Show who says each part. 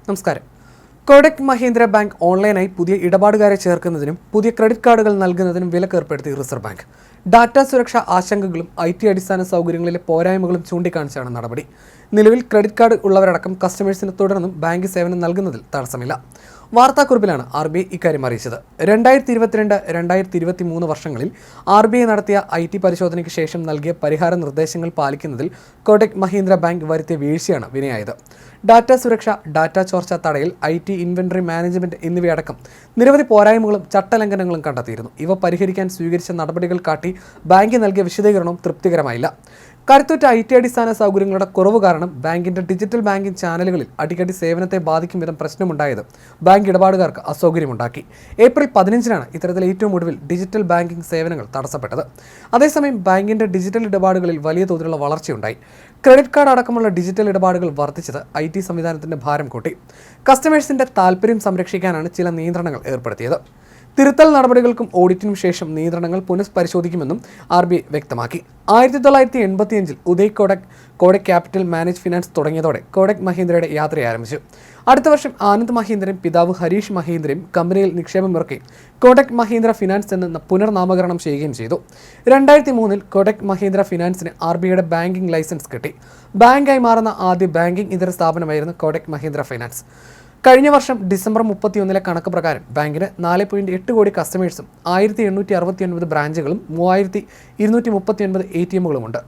Speaker 1: നമസ്കാരം. കോടക് മഹീന്ദ്ര ബാങ്ക് ഓൺലൈനായി പുതിയ ഇടപാടുകാരെ ചേർക്കുന്നതിനും പുതിയ ക്രെഡിറ്റ് കാർഡുകൾ നൽകുന്നതിനും വിലക്കേർപ്പെടുത്തി റിസർവ് ബാങ്ക്. ഡാറ്റ സുരക്ഷാ ആശങ്കകളും അടിസ്ഥാന സൗകര്യങ്ങളിലെ പോരായ്മകളും ചൂണ്ടിക്കാണിച്ചാണ് നടപടി. നിലവിൽ ക്രെഡിറ്റ് കാർഡ് ഉള്ളവരടക്കം കസ്റ്റമേഴ്സിന് തുടർന്നും ബാങ്ക് സേവനം നൽകുന്നതിൽ തടസ്സമില്ല. വാർത്താക്കുറിപ്പിലാണ് RBI ഇക്കാര്യം അറിയിച്ചത്. 2022-2023 വർഷങ്ങളിൽ RBI നടത്തിയ IT പരിശോധനയ്ക്ക് ശേഷം നൽകിയ പരിഹാര നിർദ്ദേശങ്ങൾ പാലിക്കുന്നതിൽ കോടക് മഹീന്ദ്ര ബാങ്ക് വരുത്തിയ വീഴ്ചയാണ് വിനയായത്. ഡാറ്റ സുരക്ഷ, ഡാറ്റ ചോർച്ച തടയൽ, IT ഇൻവെന്ററി മാനേജ്മെന്റ് എന്നിവയടക്കം നിരവധി പോരായ്മകളും ചട്ടലംഘനങ്ങളും കണ്ടെത്തിയിരുന്നു. ഇവ പരിഹരിക്കാൻ സ്വീകരിച്ച നടപടികൾ കാട്ടി ബാങ്ക് നൽകിയ വിശദീകരണവും തൃപ്തികരമായില്ല. കരുത്തുറ്റ IT അടിസ്ഥാന സൗകര്യങ്ങളുടെ കുറവ് കാരണം ബാങ്കിന്റെ ഡിജിറ്റൽ ബാങ്കിംഗ് ചാനലുകളിൽ അടിക്കടി സേവനത്തെ ബാധിക്കും വിധം പ്രശ്നമുണ്ടായത് ബാങ്ക് ഇടപാടുകാർക്ക് അസൗകര്യമുണ്ടാക്കി. ഏപ്രിൽ 15-നാണ് ഇത്തരത്തിൽ ഏറ്റവും ഒടുവിൽ ഡിജിറ്റൽ ബാങ്കിംഗ് സേവനങ്ങൾ തടസ്സപ്പെട്ടത്. അതേസമയം ബാങ്കിന്റെ ഡിജിറ്റൽ ഇടപാടുകളിൽ വലിയ തോതിലുള്ള വളർച്ചയുണ്ടായി. ക്രെഡിറ്റ് കാർഡ് അടക്കമുള്ള ഡിജിറ്റൽ ഇടപാടുകൾ വർദ്ധിച്ചത് IT സംവിധാനത്തിന്റെ ഭാരം കൂട്ടി. കസ്റ്റമേഴ്സിന്റെ താൽപ്പര്യം സംരക്ഷിക്കാനാണ് ചില നിയന്ത്രണങ്ങൾ ഏർപ്പെടുത്തിയത്. തിരുത്തൽ നടപടികൾക്കും ഓഡിറ്റിനും ശേഷം നിയന്ത്രണങ്ങൾ പുനഃപരിശോധിക്കുമെന്നും RBI വ്യക്തമാക്കി. 1985-ൽ Uday Kotak capital manage finance തുടങ്ങിയതോടെ കോടക് മഹീന്ദ്രയുടെ യാത്ര ആരംഭിച്ചു. അടുത്ത വർഷം ആനന്ദ് മഹീന്ദ്രയും പിതാവ് ഹരീഷ് മഹീന്ദ്രയും കമ്പനിയിൽ നിക്ഷേപം ഇറക്കി കോടക് മഹീന്ദ്ര ഫിനാൻസ് എന്ന് പുനർനാമകരണം ചെയ്യുകയും ചെയ്തു. 2003-ൽ കോടക് മഹീന്ദ്ര ഫിനാൻസിന് RBIയുടെ ബാങ്കിംഗ് ലൈസൻസ് കിട്ടി. ബാങ്കായി മാറുന്ന ആദ്യ ബാങ്കിംഗ് ഇതര സ്ഥാപനമായിരുന്നു കോടക് മഹീന്ദ്ര ഫിനാൻസ്. കഴിഞ്ഞ വർഷം ഡിസംബർ 31-ലെ കണക്ക് പ്രകാരം ബാങ്കിന് 4.8 കോടി കസ്റ്റമേഴ്സും 1869 ബ്രാഞ്ചുകളും 3239 ATMകളുമുണ്ട്.